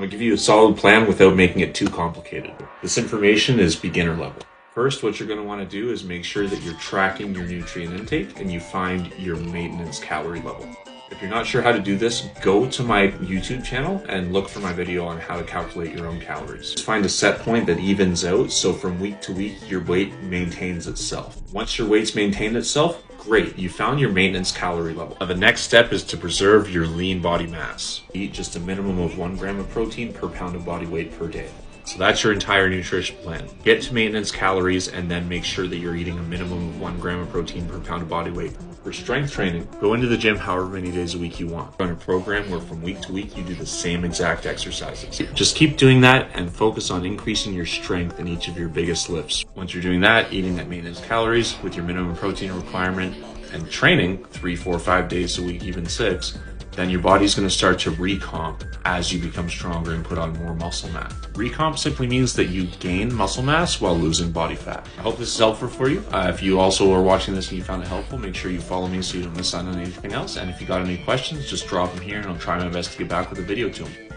gonna give you a solid plan without making it too complicated. This information is beginner level. First, what you're gonna wanna do is make sure that you're tracking your nutrient intake and you find your maintenance calorie level. If you're not sure how to do this, go to my YouTube channel and look for my video on how to calculate your own calories. Just find a set point that evens out, so from week to week, your weight maintains itself. Once your weight's maintained itself, great, you found your maintenance calorie level. Now, the next step is to preserve your lean body mass. Eat just a minimum of 1 gram of protein per pound of body weight per day. So that's your entire nutrition plan. Get to maintenance calories and then make sure that you're eating a minimum of 1 gram of protein per pound of body weight. For strength training, go into the gym however many days a week you want. Run a program where from week to week you do the same exact exercises. Just keep doing that and focus on increasing your strength in each of your biggest lifts. Once you're doing that, eating at maintenance calories with your minimum protein requirement and training 3, 4, 5 days a week, even 6, then your body's going to start to recomp as you become stronger and put on more muscle mass. Recomp simply means that you gain muscle mass while losing body fat. I hope this is helpful for you. If you also are watching this and you found it helpful, make sure you follow me so you don't miss out on anything else. And if you got any questions, just drop them here and I'll try my best to get back with a video to them.